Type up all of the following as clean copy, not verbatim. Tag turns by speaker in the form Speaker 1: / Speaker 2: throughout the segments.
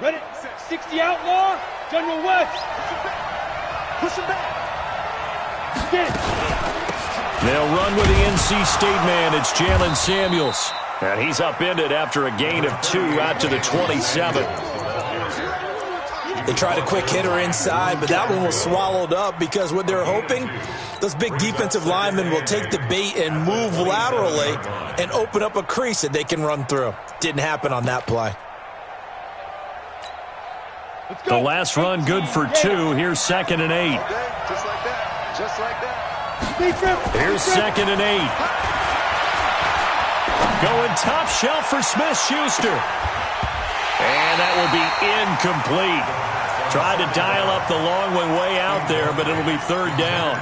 Speaker 1: Ready? 60 outlaw. General West. Push him back.
Speaker 2: They'll run with the NC State man. It's Jalen Samuels. And he's upended after a gain of 2 out to the 27.
Speaker 3: They tried a quick hitter inside, but that one was swallowed up because what they're hoping, those big defensive linemen will take the bait and move laterally and open up a crease that they can run through. Didn't happen on that play.
Speaker 2: The last run good for 2. Here's 2nd and 8.
Speaker 1: Just like that. Just like that.
Speaker 2: Here's 2nd and 8. Going top shelf for Smith-Schuster. And that will be incomplete. Tried to dial up the long one way out there, but it'll be 3rd down.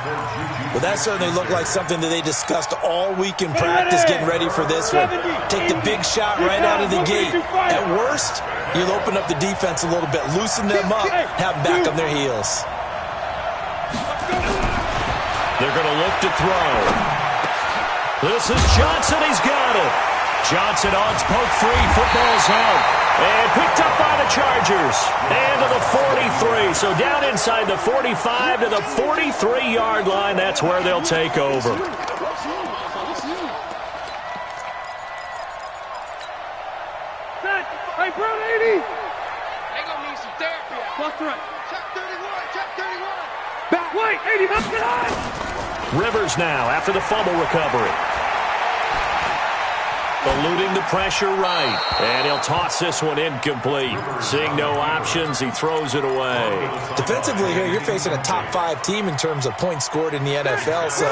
Speaker 3: Well, that certainly looked like something that they discussed all week in practice getting ready for this one. Take the big shot right out of the gate. At worst, you'll open up the defense a little bit, loosen them up, have them back on their heels.
Speaker 2: They're going to look to throw. This is Johnson. He's got it. Johnson odds poke 3. Football's out. And picked up by the Chargers. And to the 43. So down inside the 45 to the 43-yard line. That's where they'll take over.
Speaker 1: Hey, Brown 80. They gonna need some therapy. Left right. Check 31. Check 31. Back white. 80. Up it on.
Speaker 2: Rivers now after the fumble recovery. Eluding the pressure right. And he'll toss this one incomplete. Seeing no options, he throws it away.
Speaker 3: Defensively here, you're facing a top 5 team in terms of points scored in the NFL. So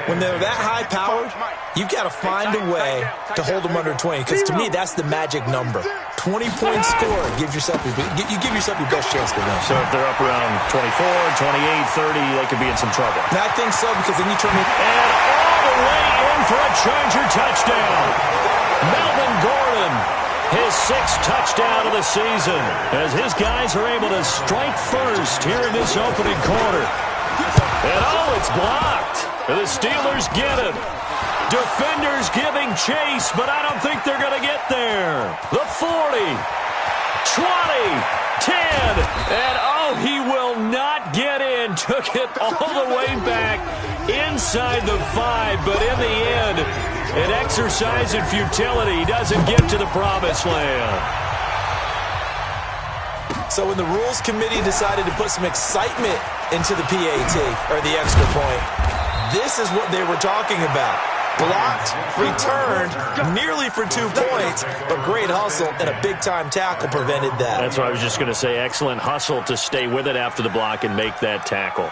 Speaker 3: when they're that high-powered, you've got to find a way to hold them under 20. Because to me, that's the magic number. 20-point score. You give yourself your best chance to win.
Speaker 2: So if they're up around 24, 28, 30, they could be in some trouble.
Speaker 3: And I think so, because then you turn it.
Speaker 2: And all the way in for a Charger touchdown. Melvin Gordon, his 6th touchdown of the season, as his guys are able to strike first here in this opening quarter. And it's blocked. The Steelers get it. Defenders giving chase, but I don't think they're going to get there. The 40, 20, 10, and he will not get in. Took it all the way back inside the 5, but in the end, an exercise in futility. Doesn't get to the promised land.
Speaker 3: So when the rules committee decided to put some excitement into the PAT, or the extra point, this is what they were talking about. Blocked, returned, nearly for 2 points, but great hustle and a big-time tackle prevented that.
Speaker 2: That's what I was just going to say. Excellent hustle to stay with it after the block and make that tackle.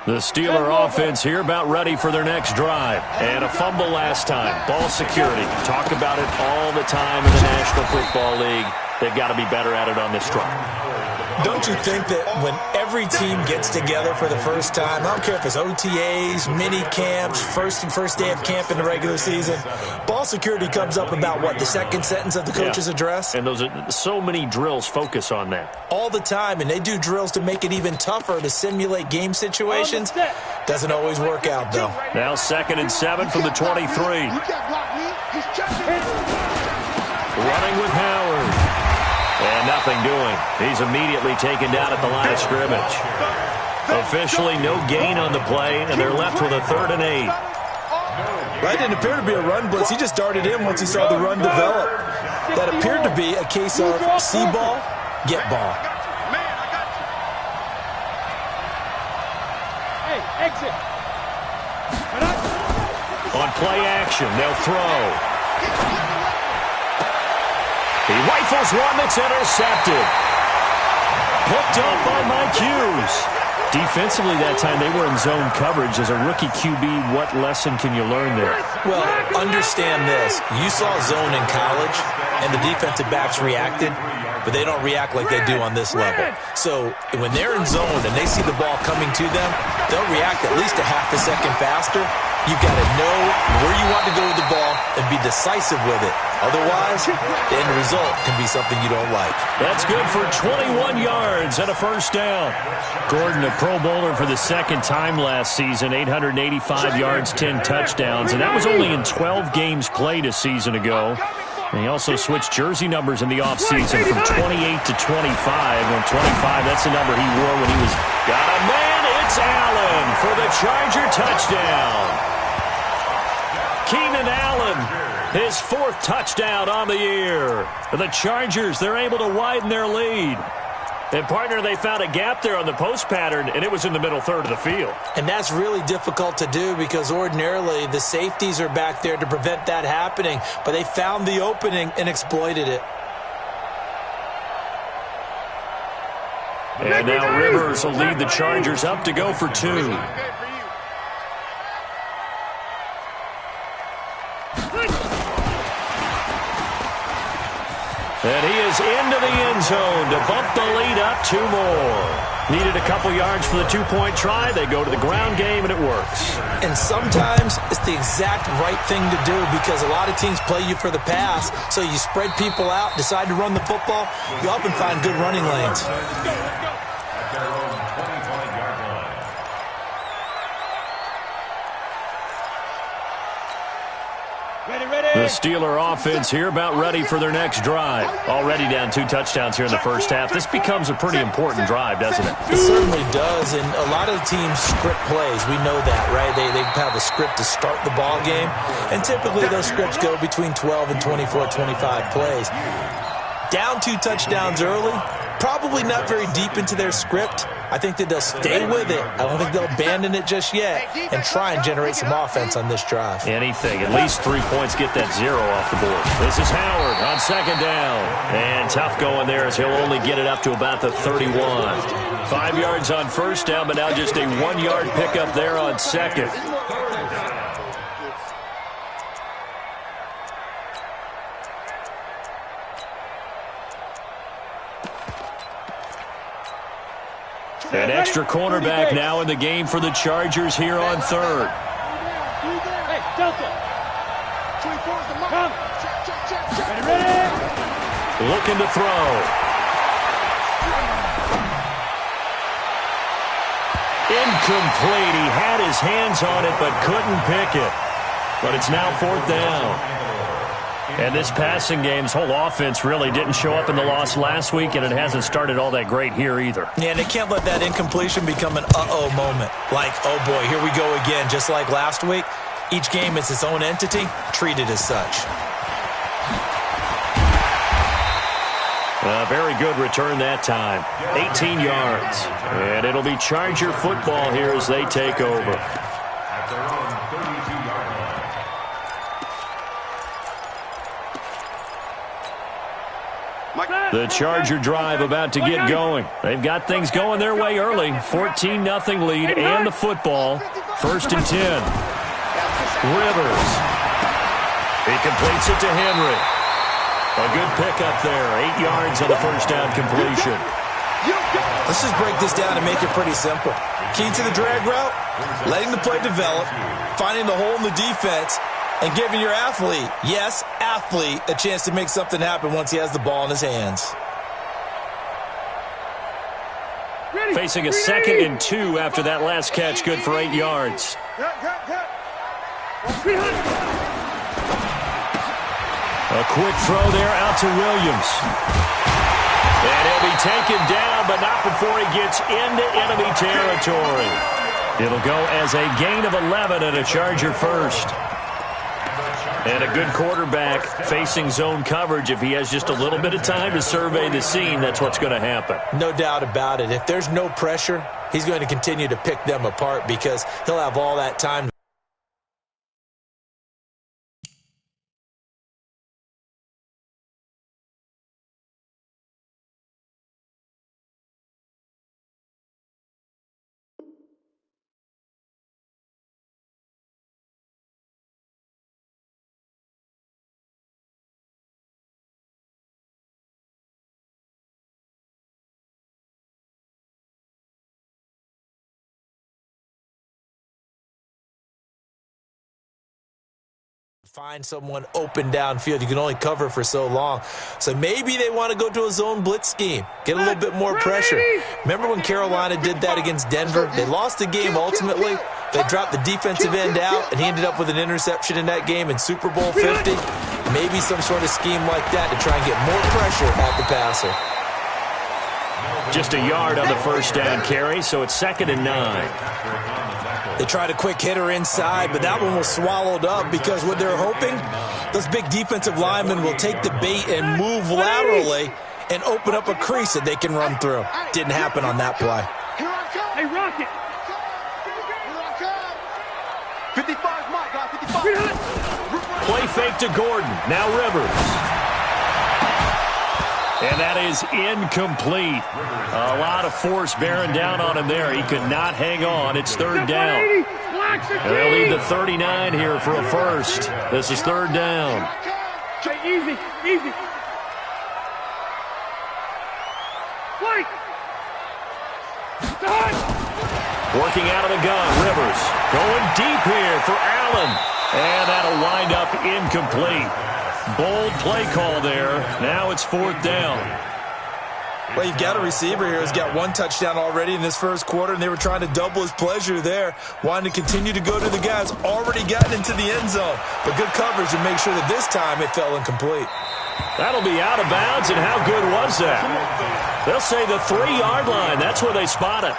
Speaker 2: The Steeler offense here about ready for their next drive. And a fumble last time. Ball security. Talk about it all the time in the National Football League. They've got to be better at it on this drive.
Speaker 3: Don't you think that when every team gets together for the first time, I don't care if it's OTAs, mini camps, first day of camp in the regular season, ball security comes up about, what, the second sentence of the coach's address?
Speaker 2: And those are so many drills focus on that.
Speaker 3: All the time, and they do drills to make it even tougher to simulate game situations. Doesn't always work out, though.
Speaker 2: Now 2nd and 7 from the 23. Running with Howard. And nothing doing. He's immediately taken down at the line of scrimmage. Officially no gain on the play, and they're left with a 3rd and 8.
Speaker 3: That didn't appear to be a run blitz. He just darted in once he saw the run develop. That appeared to be a case of see ball, get ball.
Speaker 1: Hey, exit.
Speaker 2: On play action, they'll throw. He rifles one that's intercepted. Picked up by Mike Hughes. Defensively that time, they were in zone coverage. As a rookie QB, what lesson can you learn there?
Speaker 3: Well, understand this. You saw zone in college, and the defensive backs reacted, but they don't react like they do on this level. So when they're in zone and they see the ball coming to them, they'll react at least a half a second faster. You've got to know where you want to go with the ball and be decisive with it. Otherwise, the end result can be something you don't like.
Speaker 2: That's good for 21 yards and a first down. Gordon, a Pro Bowler for the second time last season, 885 yards, 10 touchdowns, and that was only in 12 games played a season ago. And he also switched jersey numbers in the offseason from 28 to 25. And 25, that's the number he wore when he was got a man. It's Allen for the Charger touchdown. Keenan Allen, his fourth touchdown on the year. The Chargers, they're able to widen their lead. And, partner, they found a gap there on the post pattern, and it was in the middle third of the field.
Speaker 3: And that's really difficult to do because ordinarily the safeties are back there to prevent that happening. But they found the opening and exploited it.
Speaker 2: And now Rivers will lead the Chargers up to go for two. And he is into the end zone to bump the lead up two more. Needed a couple yards for the two-point try. They go to the ground game, and it works.
Speaker 3: And sometimes it's the exact right thing to do because a lot of teams play you for the pass. So you spread people out, decide to run the football. You often find good running lanes.
Speaker 2: The Steeler offense here about ready for their next drive. Already down 2 touchdowns here in the first half. This becomes a pretty important drive, doesn't it?
Speaker 3: It certainly does, and a lot of the teams script plays. We know that, right? They have a script to start the ball game, and typically those scripts go between 12 and 24, 25 plays. Down 2 touchdowns early, probably not very deep into their script. I think that they'll stay with it. I don't think they'll abandon it just yet and try and generate some offense on this drive.
Speaker 2: Anything. At least 3 points, get that 0 off the board. This is Howard on second down. And tough going there as he'll only get it up to about the 31. 5 yards on first down, but now just a 1-yard pickup there on second. An extra cornerback now in the game for the Chargers here on third.
Speaker 1: Hey, Delta. Come. Ready.
Speaker 2: Looking to throw. Incomplete. He had his hands on it but couldn't pick it. But it's now 4th down. And this passing game's whole offense really didn't show up in the loss last week, and it hasn't started all that great here either.
Speaker 3: Yeah, and they can't let that incompletion become an uh-oh moment. Like, oh boy, here we go again, just like last week. Each game is its own entity, treated as such.
Speaker 2: A very good return that time. 18 yards. And it'll be Charger football here as they take over. The Charger drive about to get going. They've got things going their way early. 14-0 lead and the football. 1st and 10. Rivers. He completes it to Henry. A good pickup there. 8 yards on the first down completion.
Speaker 3: Let's just break this down and make it pretty simple. Key to the drag route, letting the play develop, finding the hole in the defense, and giving your athlete, yes, athlete, a chance to make something happen once he has the ball in his hands.
Speaker 2: Facing a 2nd and 2 after that last catch, good for 8 yards. A quick throw there out to Williams. And he'll be taken down, but not before he gets into enemy territory. It'll go as a gain of 11 and a Charger first. And a good quarterback facing zone coverage. If he has just a little bit of time to survey the scene, that's what's going to happen.
Speaker 3: No doubt about it. If there's no pressure, he's going to continue to pick them apart because he'll have all that time. Find someone open downfield. You can only cover for so long. So maybe they want to go to a zone blitz scheme, get a little bit more pressure. Remember when Carolina did that against Denver? They lost the game ultimately. They dropped the defensive end out, and he ended up with an interception in that game in Super Bowl 50. Maybe some sort of scheme like that to try and get more pressure at the passer.
Speaker 2: Just a yard on the first down carry, so it's 2nd and 9.
Speaker 3: They tried a quick hitter inside, but that one was swallowed up because what they're hoping, those big defensive linemen will take the bait and move laterally and open up a crease that they can run through. Didn't happen on that play.
Speaker 1: Hey, Rocket. 55, Mike, guy, 55.
Speaker 2: Play fake to Gordon. Now Rivers. And that is incomplete. A lot of force bearing down on him there. He could not hang on. It's 3rd down. They'll lead the 39 here for a first. This is 3rd down.
Speaker 1: Easy, easy. White.
Speaker 2: Working out of the gun, Rivers. Going deep here for Allen. And that'll wind up incomplete. Bold play call there. Now it's 4th down.
Speaker 3: Well, you've got a receiver here who's got 1 touchdown already in this first quarter, and they were trying to double his pleasure there, wanting to continue to go to the guys already gotten into the end zone. But good coverage to make sure that this time it fell incomplete.
Speaker 2: That'll be out of bounds, and how good was that? They'll say the 3-yard line. That's where they spot it.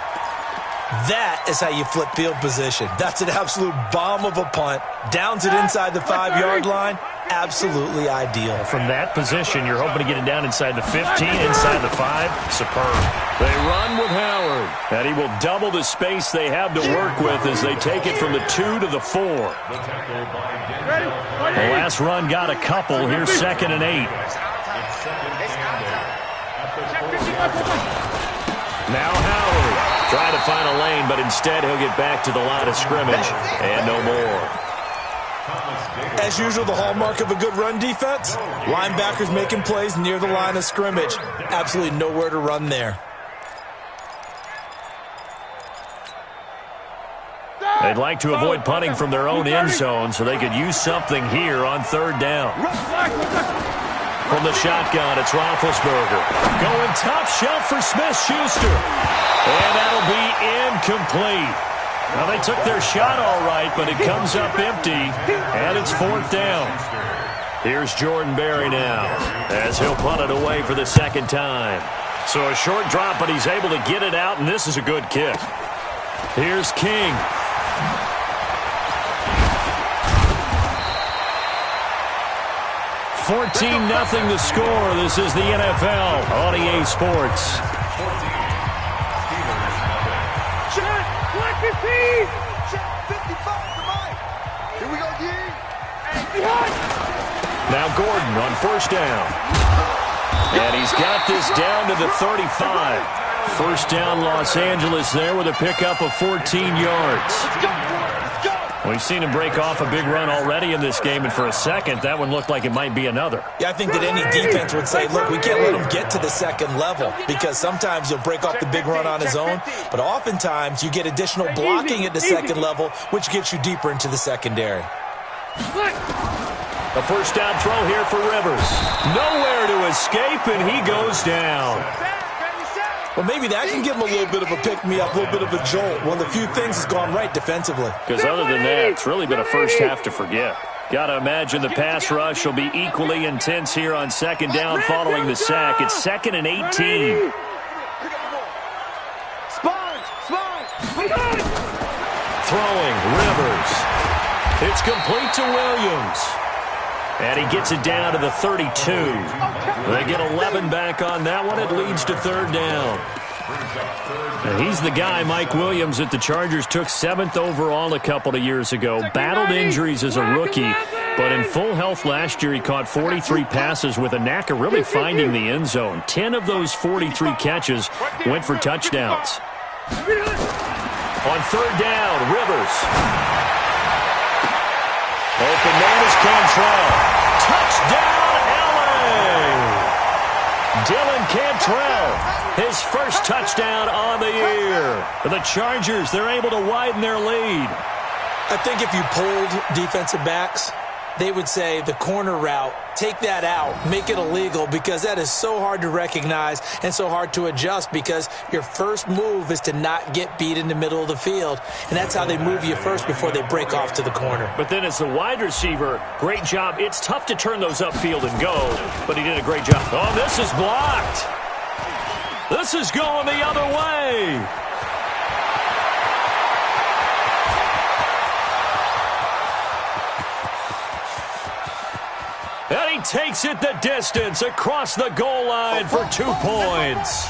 Speaker 3: That is how you flip field position. That's an absolute bomb of a punt. Downs it inside the 5-yard line. Absolutely ideal.
Speaker 2: From that position, you're hoping to get it down inside the 15, inside the 5. Superb. They run with Howard, and he will double the space they have to work with as they take it from the 2 to the 4. The last run got a couple. Here's 2nd and 8. Now Howard trying to find a lane, but instead he'll get back to the line of scrimmage and no more.
Speaker 3: As usual, the hallmark of a good run defense, linebackers making plays near the line of scrimmage. Absolutely nowhere to run there.
Speaker 2: They'd like to avoid punting from their own end zone, so they could use something here on 3rd down. From the shotgun, it's Roethlisberger. Going top shelf for Smith-Schuster. And that'll be incomplete. Now, they took their shot all right, but it comes up empty, and it's 4th down. Here's Jordan Berry now, as he'll punt it away for the 2nd time. So a short drop, but he's able to get it out, and this is a good kick. Here's King. $14-0 the score. This is the NFL on EA Sports. Now Gordon on 1st down. And he's got this down to the 35. 1st down Los Angeles there with a pickup of 14 yards. We've seen him break off a big run already in this game, and for a second, that one looked like it might be another.
Speaker 3: Yeah, I think that any defense would say, look, we can't let him get to the 2nd level, because sometimes he'll break off the big run on his own, but oftentimes you get additional blocking at the 2nd level, which gets you deeper into the secondary.
Speaker 2: A 1st down throw here for Rivers. Nowhere to escape, and he goes down.
Speaker 3: Well, maybe that can give him a little bit of a pick-me-up, a little bit of a jolt. One of the few things has gone right defensively.
Speaker 2: Because other than that, it's really been a first half to forget. Got to imagine the pass rush will be equally intense here on 2nd down following the sack. It's 2nd and 18. Throwing, Rivers. It's complete to Williams. And he gets it down to the 32. They get 11 back on that one. It leads to 3rd down. And he's the guy, Mike Williams, that the Chargers took 7th overall a couple of years ago. Battled injuries as a rookie, but in full health last year, he caught 43 passes with a knack of really finding the end zone. 10 of those 43 catches went for touchdowns. On 3rd down, Rivers. Open man is Cantrell. Touchdown, L.A. Dylan Cantrell, his first touchdown on the year. For the Chargers, they're able to widen their lead.
Speaker 3: I think if you pulled defensive backs, they would say the corner route, take that out, make it illegal, because that is so hard to recognize and so hard to adjust, because your first move is to not get beat in the middle of the field, and that's how they move you first before they break off to the corner.
Speaker 2: But then as the wide receiver, great job. It's tough to turn those upfield and go, but he did a great job. Oh, this is blocked. This is going the other way. And he takes it the distance across the goal line for 2 points.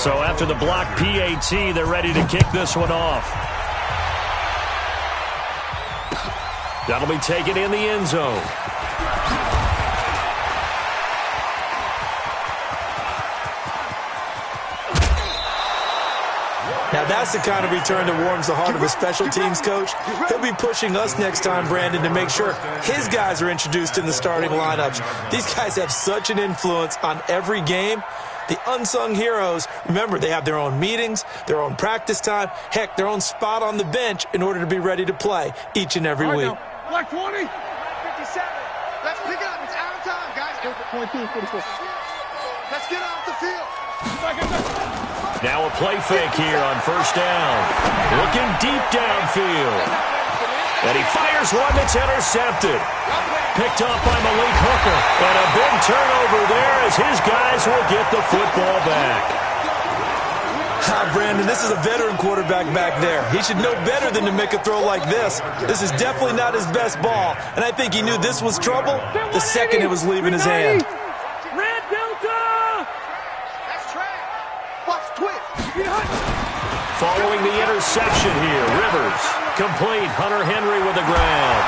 Speaker 2: So after the block PAT, they're ready to kick this one off. That'll be taken in the end zone.
Speaker 3: Now that's the kind of return that warms the heart of a special teams coach. He'll be pushing us next time, Brandon, to make sure his guys are introduced in the starting lineups. These guys have such an influence on every game. The unsung heroes, remember, they have their own meetings, their own practice time, heck, their own spot on the bench in order to be ready to play each and every week.
Speaker 1: Black 20. 57. Let's pick it up. It's out of time, guys. 22, 44. Let's get off the field.
Speaker 2: Now a play fake here on first down. Looking deep downfield. And he fires one that's intercepted. Picked off by Malik Hooker. And a big turnover there as his guys will get the football back.
Speaker 3: Brandon, this is a veteran quarterback back there. He should know better than to make a throw like this. This is definitely not his best ball. And I think he knew this was trouble the second it was leaving his hand.
Speaker 1: Red Delta! That's track. Watch twist.
Speaker 2: Following the interception here, Rivers. Complete. Hunter Henry with the ground.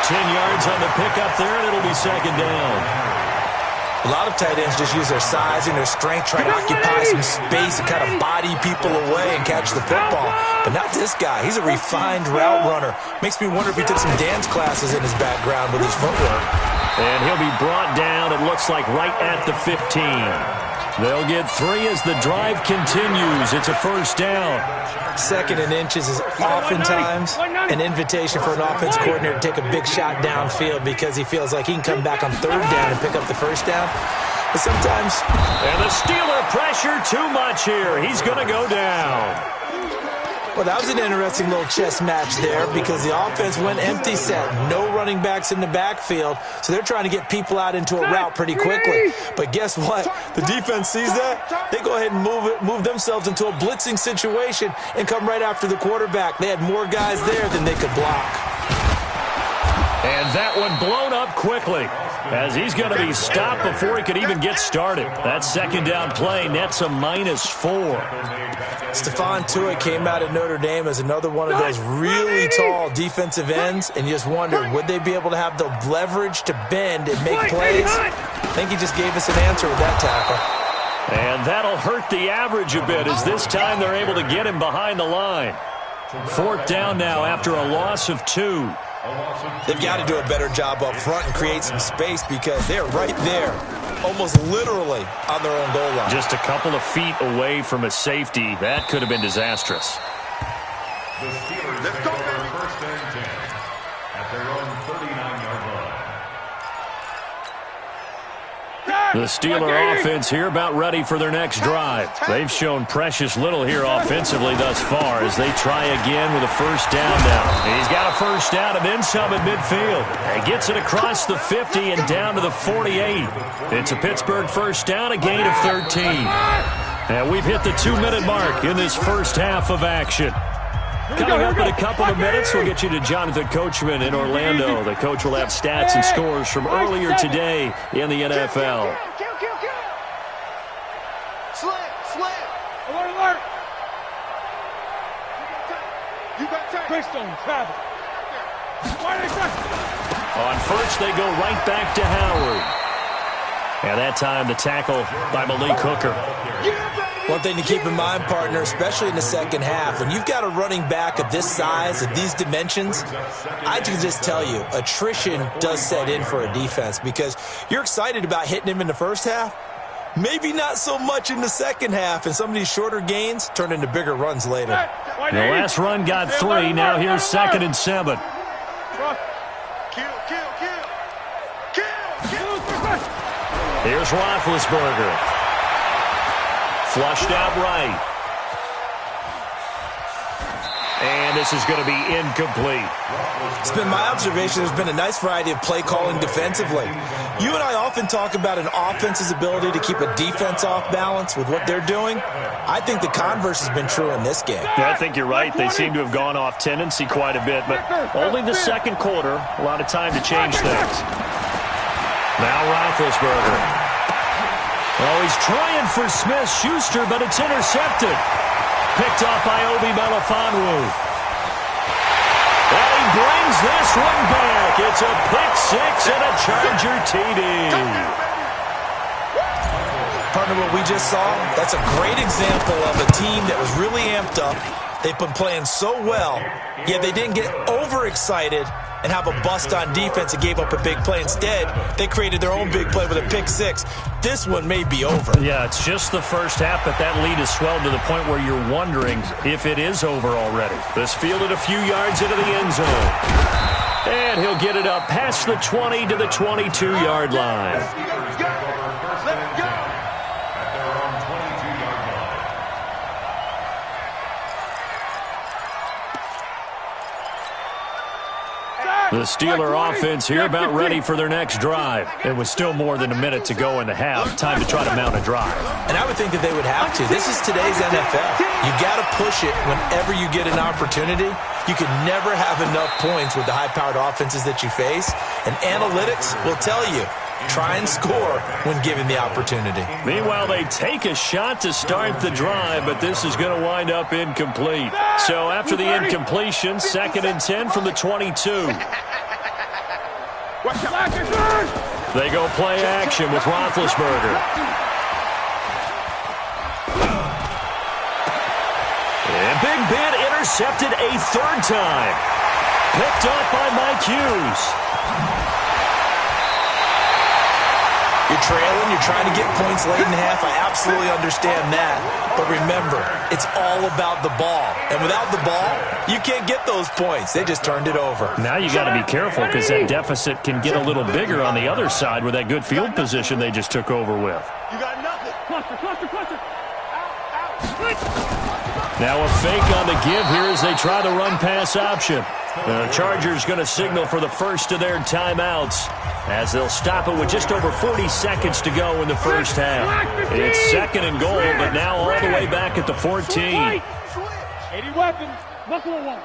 Speaker 2: 10 yards on the pickup there, and it'll be second down.
Speaker 3: A lot of tight ends just use their size and their strength, try to occupy some space and kind of body people away and catch the football. But not this guy. He's a refined route runner. Makes me wonder if he took some dance classes in his background with his footwork.
Speaker 2: And he'll be brought down, it looks like, right at the 15. They'll get 3 as the drive continues. It's a first down.
Speaker 3: Second and inches is oftentimes an invitation for an offense coordinator to take a big shot downfield because he feels like he can come back on third down and pick up the first down. But sometimes...
Speaker 2: And the Steeler pressure too much here. He's going to go down.
Speaker 3: Well, that was an interesting little chess match there because the offense went empty set. No running backs in the backfield, so they're trying to get people out into a route pretty quickly. But guess what? The defense sees that. They go ahead and move themselves into a blitzing situation and come right after the quarterback. They had more guys there than they could block.
Speaker 2: And that one blown up quickly as he's going to be stopped before he could even get started. That second down play nets a -4.
Speaker 3: Stephon Tuitt came out of Notre Dame as another one of those really tall defensive ends, and you just wondered, would they be able to have the leverage to bend and make plays? I think he just gave us an answer with that tackle.
Speaker 2: And that'll hurt the average a bit as this time they're able to get him behind the line. Fourth down now after a loss of 2.
Speaker 3: They've got to do a better job up front and create some space because they're right there, almost literally on their own goal line.
Speaker 2: Just a couple of feet away from a safety. That could have been disastrous.
Speaker 4: The Steelers take over first and 10 at their own 39-yard line.
Speaker 2: The Steeler offense here about ready for their next drive. They've shown precious little here offensively thus far as they try again with a first down now. He's got a first down and then some at midfield. And gets it across the 50 and down to the 48. It's a Pittsburgh first down, a gain of 13. And we've hit the 2-minute mark in this first half of action. Coming up in a couple of minutes, we'll get you to Jonathan Coachman in Orlando. The coach will have stats and scores from earlier today in the NFL.
Speaker 1: Slam. Alert. You got time. Greystone, travel.
Speaker 2: On first, they go right back to Howard. And that time, the tackle by Malik Hooker.
Speaker 3: One thing to keep in mind, partner, especially in the second half, when you've got a running back of this size, of these dimensions, I can just tell you, attrition does set in for a defense because you're excited about hitting him in the first half, Maybe not so much in the second half, and some of these shorter gains turn into bigger runs later.
Speaker 2: The last run got 3. Now here's 2nd and 7. Here's Roethlisberger. Flushed out right. And this is going to be incomplete.
Speaker 3: It's been my observation there's been a nice variety of play calling defensively. You and I often talk about an offense's ability to keep a defense off balance with what they're doing. I think the converse has been true in this game.
Speaker 2: Yeah, I think you're right. They seem to have gone off tendency quite a bit, but only the second quarter. A lot of time to change things. Now Roethlisberger. Oh, he's trying for Smith-Schuster, but it's intercepted. Picked off by Obi Melifonwu. And he brings this one back. It's a pick-6 and a Charger TD.
Speaker 3: Partner, what we just saw, that's a great example of a team that was really amped up. They've been playing so well, yet they didn't get overexcited and have a bust on defense and gave up a big play. Instead, they created their own big play with a pick-6. This one may be over.
Speaker 2: Yeah, it's just the first half, but that lead has swelled to the point where you're wondering if it is over already. This fielded a few yards into the end zone. And he'll get it up past the 20 to the 22-yard line. The Steeler offense here about ready for their next drive. It was still more than a minute to go in the half. Time to try to mount a drive.
Speaker 3: And I would think that they would have to. This is today's NFL. You got to push it whenever you get an opportunity. You can never have enough points with the high-powered offenses that you face. And analytics will tell you, try and score when given the opportunity.
Speaker 2: Meanwhile, they take a shot to start the drive, but this is going to wind up incomplete. So after the incompletion, 2nd and 10 from the 22. They go play action with Roethlisberger. And Big Ben intercepted a 3rd time. Picked up by Mike Hughes.
Speaker 3: You're trailing, you're trying to get points late in half. I absolutely understand that. But remember, it's all about the ball. And without the ball, you can't get those points. They just turned it over.
Speaker 2: Now you got to be careful because that deficit can get a little bigger on the other side with that good field position they just took over with.
Speaker 1: You got nothing. Cluster.
Speaker 2: Now a fake on the give here as they try the run-pass option. The Chargers going to signal for the first of their timeouts as they'll stop it with just over 40 seconds to go in the first half. It's 2nd and goal, but now all the way back at the 14.
Speaker 1: 80 weapons. Buffalo one.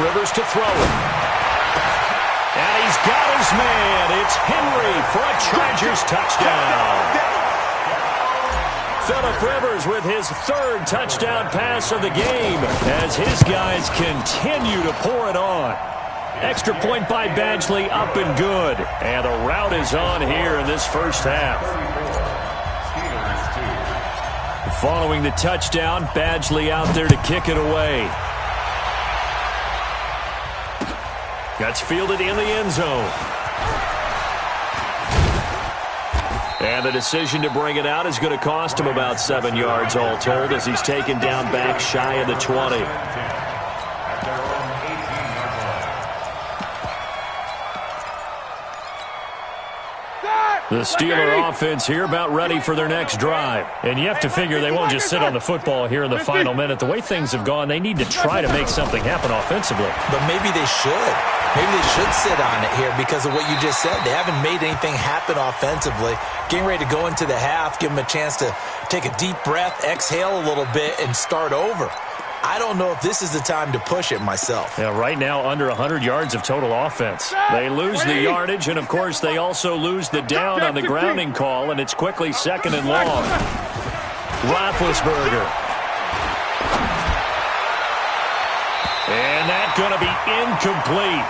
Speaker 2: Rivers to throw it. And he's got his man. It's Henry for a Chargers touchdown. Phillip Rivers with his 3rd touchdown pass of the game as his guys continue to pour it on. Extra point by Badgley, up and good. And the route is on here in this first half. Following the touchdown, Badgley out there to kick it away. That's fielded in the end zone. And the decision to bring it out is going to cost him about 7 yards all told as he's taken down back shy of the 20. The Steeler offense here about ready for their next drive. And you have to figure they won't just sit on the football here in the final minute. The way things have gone, they need to try to make something happen offensively.
Speaker 3: But maybe they should. Maybe they should sit on it here because of what you just said. They haven't made anything happen offensively. Getting ready to go into the half, give them a chance to take a deep breath, exhale a little bit, and start over. I don't know if this is the time to push it myself.
Speaker 2: Yeah, right now under 100 yards of total offense. They lose the yardage, and of course they also lose the down on the grounding call, and it's quickly 2nd and long. Roethlisberger. And that's going to be incomplete.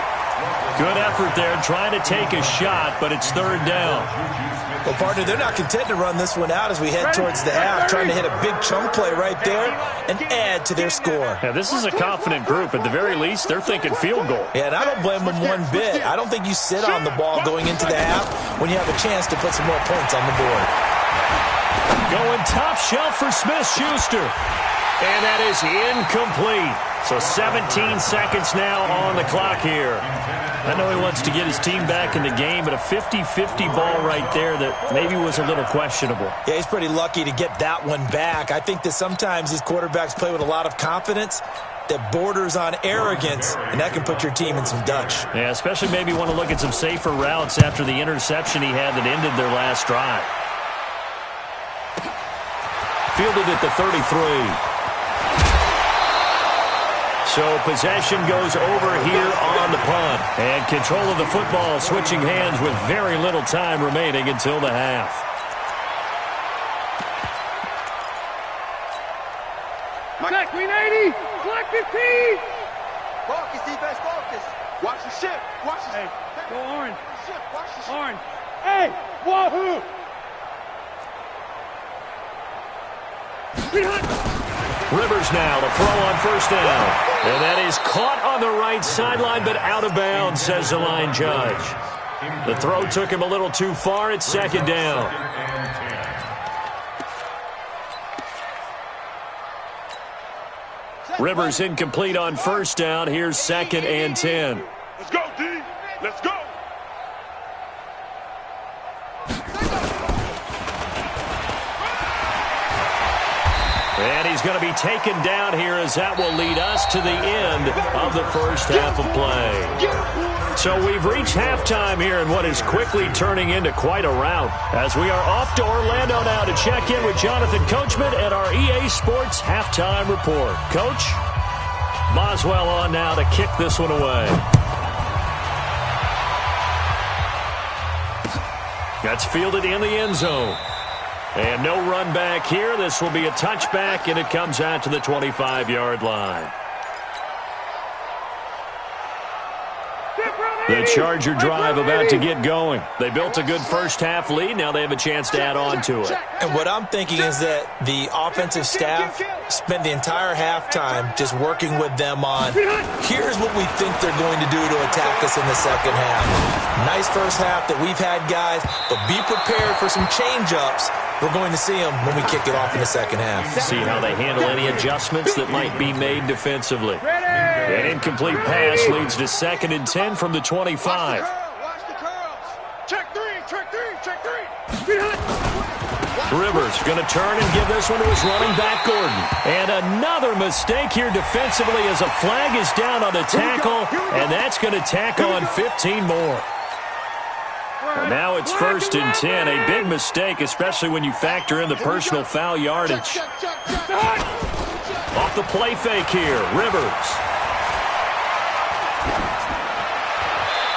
Speaker 2: Good effort there trying to take a shot, but it's third down.
Speaker 3: Well, partner, they're not content to run this one out as we head towards the half, trying to hit a big chunk play right there and add to their score.
Speaker 2: Yeah, this is a confident group. At the very least, they're thinking field goal.
Speaker 3: Yeah, and I don't blame them one bit. I don't think you sit on the ball going into the half when you have a chance to put some more points on the board.
Speaker 2: Going top shelf for Smith-Schuster. And that is incomplete. So 17 seconds now on the clock here. I know he wants to get his team back in the game, but a 50-50 ball right there that maybe was a little questionable.
Speaker 3: Yeah, he's pretty lucky to get that one back. I think that sometimes these quarterbacks play with a lot of confidence that borders on arrogance, and that can put your team in some Dutch.
Speaker 2: Yeah, especially maybe want to look at some safer routes after the interception he had that ended their last drive. Fielded at the 33. So possession goes over here on the punt. And control of the football switching hands with very little time remaining until the half.
Speaker 1: Back, green 80, black 15.
Speaker 5: Focus, defense, focus. Watch the ship. Watch the ship.
Speaker 1: Go orange.
Speaker 5: Watch the ship.
Speaker 1: Orange. Hey, wahoo.
Speaker 2: Rivers now to throw on first down. And that is caught on the right sideline, but out of bounds, says the line judge. The throw took him a little too far. It's second down. Rivers incomplete on first down. Here's second and 10.
Speaker 1: Let's go, D. Let's go.
Speaker 2: And he's going to be taken down here as that will lead us to the end of the first half of play. So we've reached halftime here in what is quickly turning into quite a rout, as we are off to Orlando now to check in with Jonathan Coachman at our EA Sports Halftime Report. Coach, Boswell on now to kick this one away. That's fielded in the end zone. And no run back here. This will be a touchback, and it comes out to the 25-yard line. The Charger drive about to get going. They built a good first-half lead. Now they have a chance to add on to it.
Speaker 3: And what I'm thinking is that the offensive staff spent the entire halftime just working with them on, here's what we think they're going to do to attack us in the second half. Nice first half that we've had, guys, but be prepared for some change-ups. We're going to see them when we kick it off in the second half.
Speaker 2: See how they handle any adjustments that might be made defensively. An incomplete pass leads to second and 10 from the 25.
Speaker 5: Watch the curls. Check three.
Speaker 2: Rivers going to turn and give this one to his running back, Gordon. And another mistake here defensively as a flag is down on the tackle, and that's going to tack on 15 more. And now it's first and 10. A big mistake, especially when you factor in the personal foul yardage. Off the play fake here, Rivers.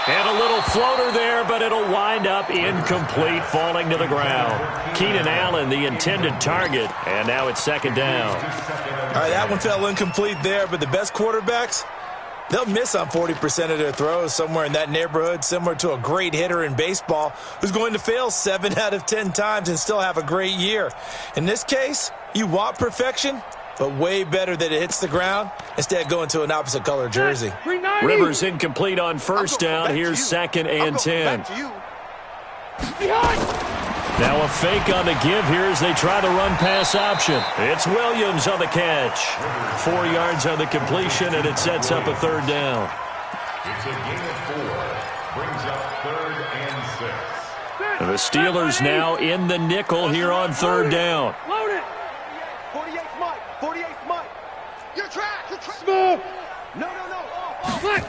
Speaker 2: And a little floater there, but it'll wind up incomplete, falling to the ground. Keenan Allen, the intended target, and now it's second down.
Speaker 3: All right, that one fell incomplete there, but the best quarterbacks, they'll miss on 40% of their throws, somewhere in that neighborhood, similar to a great hitter in baseball who's going to fail 7 out of 10 times and still have a great year. In this case, you want perfection, but way better that it hits the ground instead of going to an opposite color jersey.
Speaker 2: Rivers incomplete on first down. Here's second and 10. Now a fake on the give here as they try the run-pass option. It's Williams on the catch. 4 yards on the completion, and it sets up a third down.
Speaker 4: It's a gain of 4. Brings up 3rd and 6.
Speaker 2: And the Steelers now in the nickel here on third down.
Speaker 1: Load it.
Speaker 5: 48th Mike. 48th Mike. You're track.
Speaker 1: Smooth.
Speaker 5: No.
Speaker 1: Black.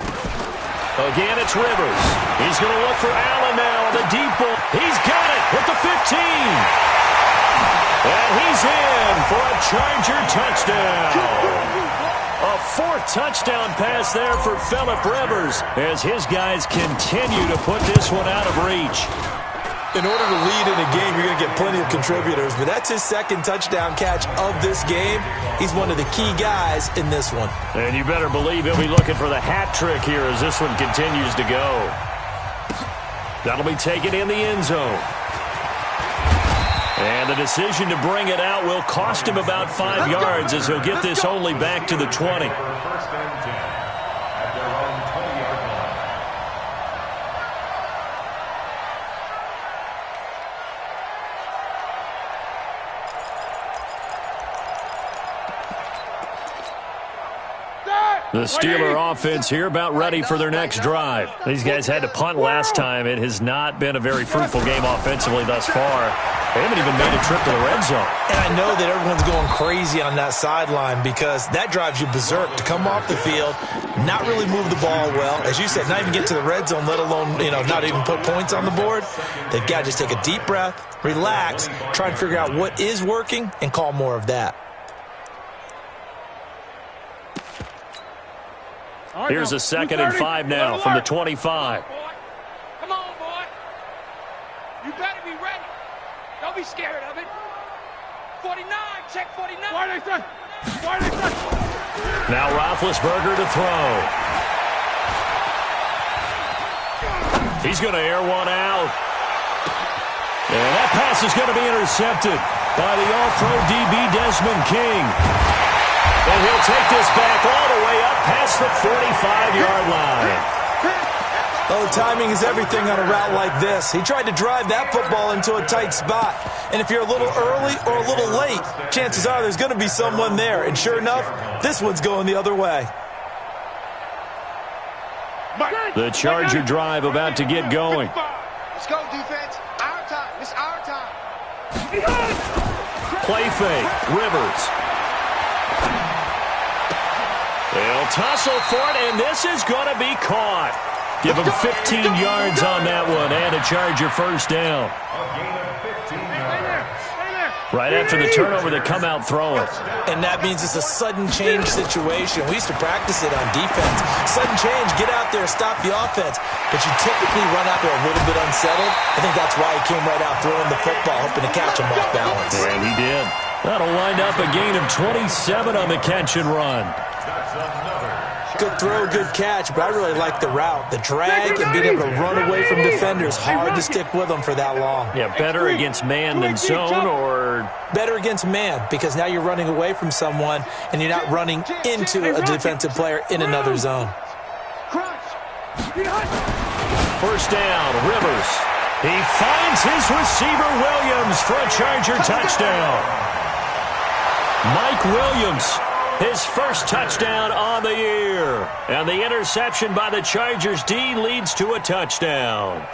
Speaker 2: Again, it's Rivers. He's going to look for Allen now on the deep ball. He's got it at the 15. And he's in for a Charger touchdown. A 4th touchdown pass there for Phillip Rivers as his guys continue to put this one out of reach.
Speaker 3: In order to lead in a game, you're going to get plenty of contributors, but that's his second touchdown catch of this game. He's one of the key guys in this one.
Speaker 2: And you better believe he'll be looking for the hat trick here as this one continues to go. That'll be taken in the end zone. And the decision to bring it out will cost him about 5 yards as he'll get this only back to the 20.
Speaker 4: First and 10 at their own 20-yard line.
Speaker 2: The Steeler offense here about ready for their next drive. These guys had to punt last time. It has not been a very fruitful game offensively thus far. They haven't even made a trip to the red zone.
Speaker 3: And I know that everyone's going crazy on that sideline because that drives you berserk to come off the field, not really move the ball well. As you said, not even get to the red zone, let alone, not even put points on the board. They've got to just take a deep breath, relax, try and figure out what is working, and call more of that.
Speaker 2: Here's a 2nd and 5 now from the 25.
Speaker 1: Come on, boy. You better be ready. Don't be scared of it. 49, check 49. Why they say?
Speaker 2: Now Roethlisberger to throw. He's going to air one out. And that pass is going to be intercepted by the All-Pro DB Desmond King. And he'll take this back all the way up past the 45-yard line.
Speaker 3: Oh, timing is everything on a route like this. He tried to drive that football into a tight spot. And if you're a little early or a little late, chances are there's going to be someone there. And sure enough, this one's going the other way.
Speaker 2: The Charger drive about to get going.
Speaker 5: Let's go, defense. Our time. It's our time.
Speaker 2: Play fake. Rivers. They'll tussle for it, and this is going to be caught. Give him 15 yards on that one, and a Charger first down. Right after the turnover, they come out throwing.
Speaker 3: And that means it's a sudden change situation. We used to practice it on defense. Sudden change, get out there, stop the offense. But you typically run out there a little bit unsettled. I think that's why he came right out throwing the football, hoping to catch him off balance.
Speaker 2: And he did. That'll wind up a gain of 27 on the catch and run.
Speaker 3: Good throw, good catch, but I really like the route. The drag and being able to run away from defenders, hard to stick with them for that long.
Speaker 2: Yeah, better against man than zone, or?
Speaker 3: Better against man, because now you're running away from someone and you're not running into a defensive player in another zone.
Speaker 2: First down, Rivers. He finds his receiver, Williams, for a Charger touchdown. Mike Williams, his first touchdown on the year. And the interception by the Chargers D leads to a touchdown.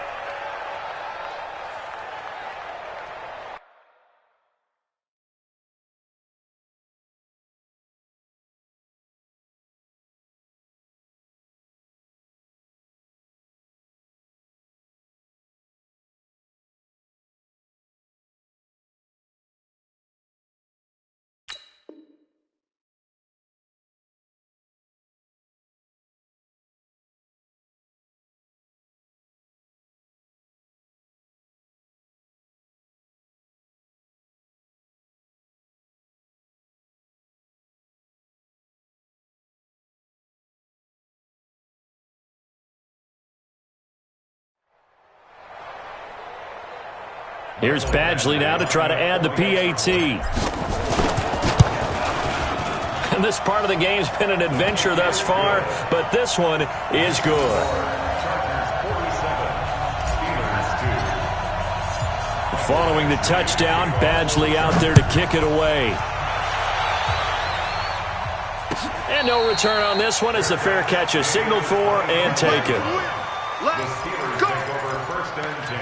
Speaker 2: Here's Badgley now to try to add the PAT. And this part of the game's been an adventure thus far, but this one is good. Following the touchdown, Badgley out there to kick it away. And no return on this one as the fair catch is signaled for and taken.
Speaker 4: Let's go. Take over first and 10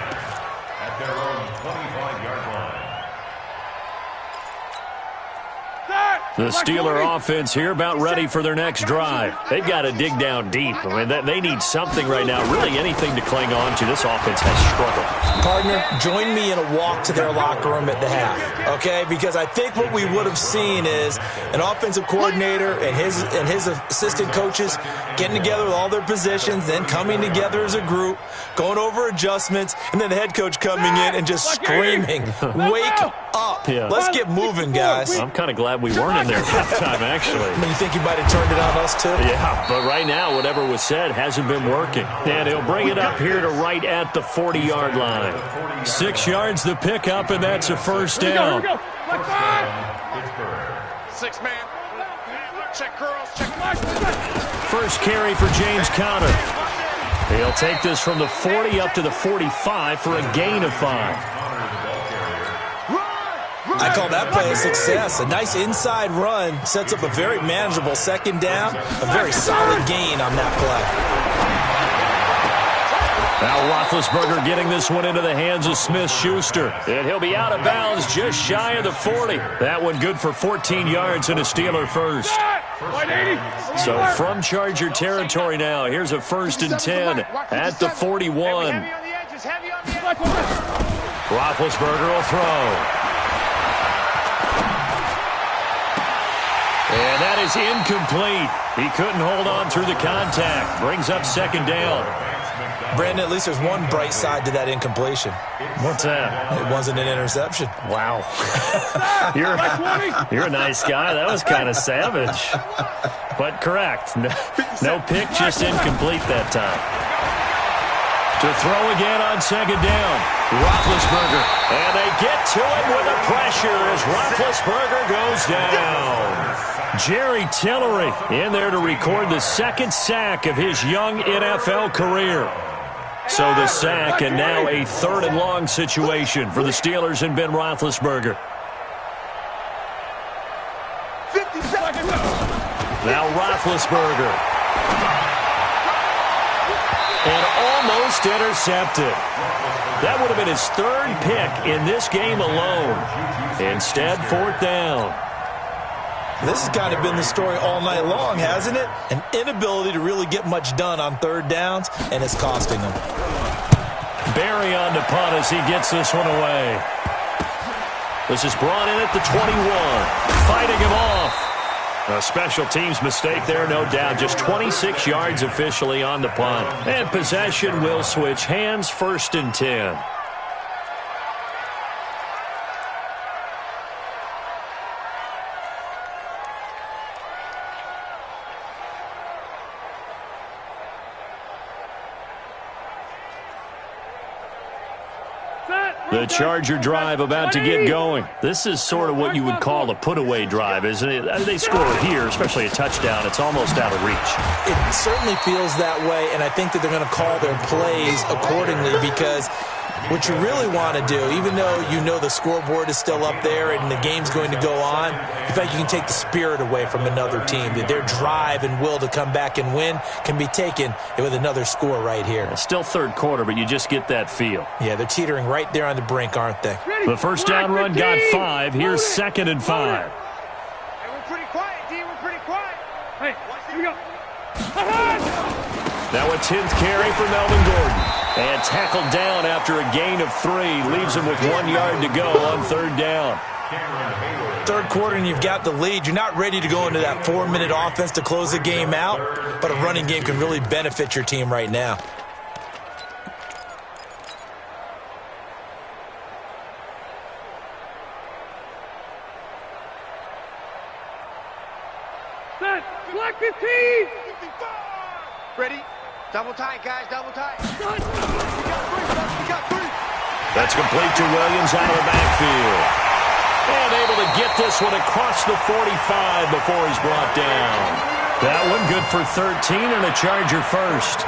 Speaker 4: at their own 25-yard line.
Speaker 2: The Steeler offense here about ready for their next drive. They've got to dig down deep. I mean, they need something right now, really anything to cling on to. This offense has struggled.
Speaker 3: Partner, join me in a walk to their locker room at the half, okay? Because I think what we would have seen is an offensive coordinator and his assistant coaches getting together with all their positions, then coming together as a group, going over adjustments, and then the head coach coming in and just screaming, "Wake up.
Speaker 2: Yeah.
Speaker 3: Let's get moving, guys."
Speaker 2: I'm kind of glad we weren't in there at halftime, actually.
Speaker 3: I mean, you think he might have turned it on us, too?
Speaker 2: Yeah, but right now, whatever was said hasn't been working. And he'll bring it up here to right at the 40-yard line. 6 yards the pickup, and that's a first down.
Speaker 1: Here we go.
Speaker 5: Six man. Check girls. Check.
Speaker 2: First carry for James Conner. He'll take this from the 40 up to the 45 for a gain of 5.
Speaker 3: I call that play a success. A nice inside run sets up a very manageable second down, a very solid gain on that play.
Speaker 2: Now Roethlisberger getting this one into the hands of Smith-Schuster. And he'll be out of bounds just shy of the 40. That one good for 14 yards and a Steeler first. So from Charger territory now, here's a 1st and 10 at the 41. Roethlisberger will throw. And that is incomplete. He couldn't hold on through the contact. Brings up second down.
Speaker 3: Brandon, at least there's one bright side to that incompletion.
Speaker 2: What's that?
Speaker 3: It wasn't an interception.
Speaker 2: Wow. You're a nice guy. That was kind of savage. But correct. No pick, just incomplete that time. To throw again on second down. Roethlisberger. And they get to it with the pressure as Roethlisberger goes down. Jerry Tillery in there to record the second sack of his young NFL career. So the sack, and now a 3rd and long situation for the Steelers and Ben Roethlisberger.
Speaker 5: 50 seconds.
Speaker 2: Now Roethlisberger. And almost intercepted. That would have been his 3rd pick in this game alone. Instead, 4th down.
Speaker 3: This has kind of been the story all night long, hasn't it? An inability to really get much done on 3rd downs, and it's costing them.
Speaker 2: Barry on the punt as he gets this one away. This is brought in at the 21. Fighting him off. A special teams mistake there, no doubt. Just 26 yards officially on the punt. And possession will switch hands, 1st and 10. The Charger drive about to get going. This is sort of what you would call a put-away drive, isn't it? They score here, especially a touchdown. It's almost out of reach.
Speaker 3: It certainly feels that way, and I think that they're going to call their plays accordingly because what you really want to do, even though you know the scoreboard is still up there and the game's going to go on, in fact, you can take the spirit away from another team. That their drive and will to come back and win can be taken with another score right here.
Speaker 2: Still 3rd quarter, but you just get that feel.
Speaker 3: Yeah, they're teetering right there on the brink, aren't they?
Speaker 2: The first down run got 5. Here's 2nd and 5.
Speaker 5: Hey, we're pretty quiet, D. We're pretty quiet.
Speaker 1: Hey, here we go.
Speaker 2: Now a 10th carry for Melvin Gordon. And tackled down after a gain of 3. Leaves him with 1 yard to go on 3rd down.
Speaker 3: 3rd quarter and you've got the lead. You're not ready to go into that 4-minute offense to close the game out, but a running game can really benefit your team right now.
Speaker 1: Set. Black 15.
Speaker 5: Ready? Double tight, guys. Double tight.
Speaker 1: Shot.
Speaker 5: We got 3.
Speaker 2: That's complete to Williams out of the backfield. And able to get this one across the 45 before he's brought down. That one good for 13 and a Charger first.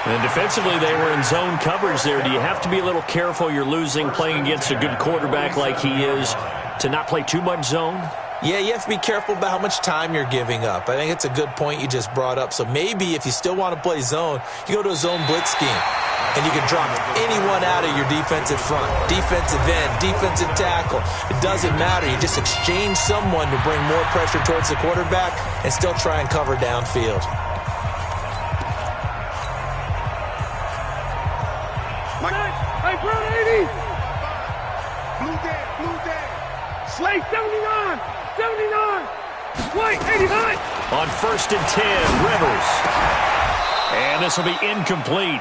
Speaker 2: And defensively, they were in zone coverage there. Do you have to be a little careful? You're losing playing against a good quarterback like he is to not play too much zone?
Speaker 3: Yeah, you have to be careful about how much time you're giving up. I think it's a good point you just brought up. So maybe if you still want to play zone, you go to a zone blitz scheme. And you can drop anyone out of your defensive front, defensive end, defensive tackle. It doesn't matter. You just exchange someone to bring more pressure towards the quarterback and still try and cover downfield.
Speaker 1: Hey, Brown 80! Blue Dan! Slay 79! 79! Slay 89!
Speaker 2: On 1st and 10, Rivers. And this will be incomplete.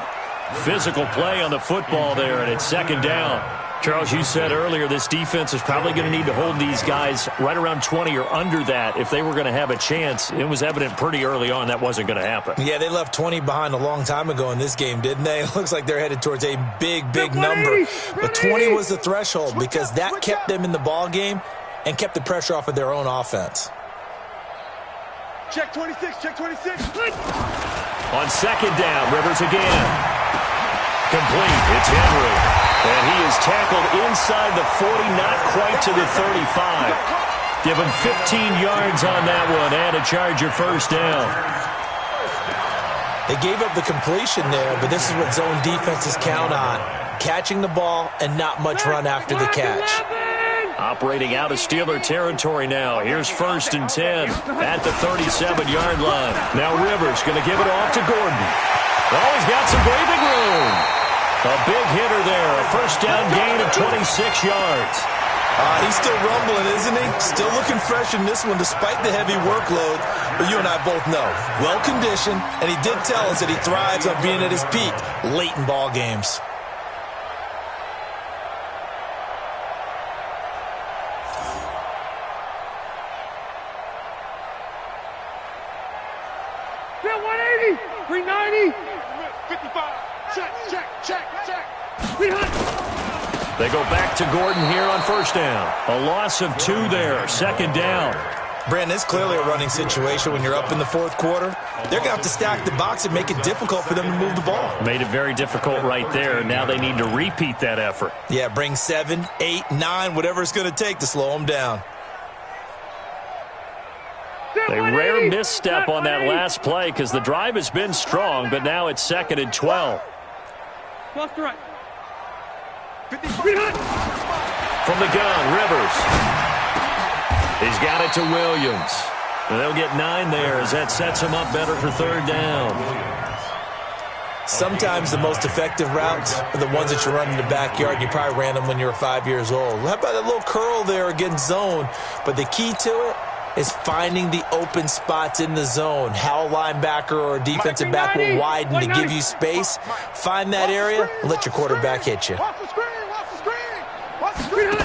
Speaker 2: Physical play on the football there, and it's 2nd down. Charles, you said earlier this defense is probably going to need to hold these guys right around 20 or under that if they were going to have a chance. It was evident pretty early on that wasn't going to happen.
Speaker 3: Yeah, they left 20 behind a long time ago in this game, didn't they? It looks like they're headed towards a big number. But 20 was the threshold because that kept them in the ball game and kept the pressure off of their own offense.
Speaker 5: Check 26, check 26.
Speaker 2: On 2nd down, Rivers again. Complete. It's Henry. And he is tackled inside the 40, not quite to the 35. Give him 15 yards on that one and a Charger 1st down.
Speaker 3: They gave up the completion there, but this is what zone defenses count on. Catching the ball and not much run after the catch.
Speaker 2: Operating out of Steeler territory now. Here's 1st and 10 at the 37-yard line. Now Rivers going to give it off to Gordon. Oh, he's got some breathing room. A big hitter there. A 1st down gain of 26 yards.
Speaker 3: He's still rumbling, isn't he? Still looking fresh in this one despite the heavy workload. But you and I both know, well-conditioned, and he did tell us that he thrives on being at his peak late in ball games.
Speaker 1: Yeah, 180! 390! 55! Check!
Speaker 2: They go back to Gordon here on 1st down. A loss of 2 there, 2nd down.
Speaker 3: Brandon, it's clearly a running situation when you're up in the 4th quarter. They're going to have to stack the box and make it difficult for them to move the ball.
Speaker 2: Made it very difficult right there. Now they need to repeat that effort.
Speaker 3: Yeah, bring 7, 8, 9, whatever it's going to take to slow them down.
Speaker 2: A rare misstep on that last play because the drive has been strong, but now it's 2nd and 12.
Speaker 1: Plus the right.
Speaker 2: From the gun, Rivers. He's got it to Williams. And they'll get 9 there as that sets him up better for 3rd down.
Speaker 3: Sometimes the most effective routes are the ones that you run in the backyard. You probably ran them when you were 5 years old. How about that little curl there against zone? But the key to it is finding the open spots in the zone. How a linebacker or a defensive back will widen to give you space. Find that area and let your quarterback hit you.
Speaker 5: Watch the screen! Watch the screen!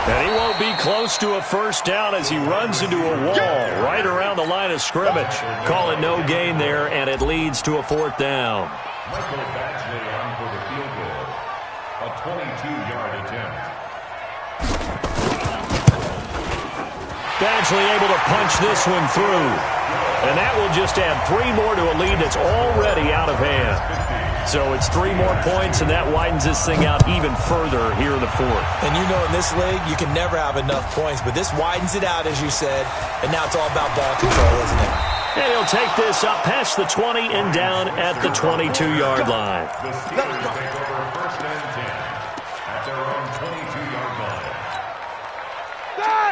Speaker 2: And he won't be close to a 1st down as he runs into a wall right around the line of scrimmage. Call it no gain there, and it leads to a 4th down.
Speaker 4: Michael Badgley on for the field goal. A 22-yard attempt.
Speaker 2: Badgley able to punch this one through. And that will just add 3 more to a lead that's already out of hand. So it's 3 more points, and that widens this thing out even further here in the 4th.
Speaker 3: And you know in this league, you can never have enough points, but this widens it out, as you said, and now it's all about ball control, isn't it?
Speaker 2: And he'll take this up past the 20 and down at the 22-yard line.
Speaker 4: The Steelers take over 1st and 10 at their own 22-yard line.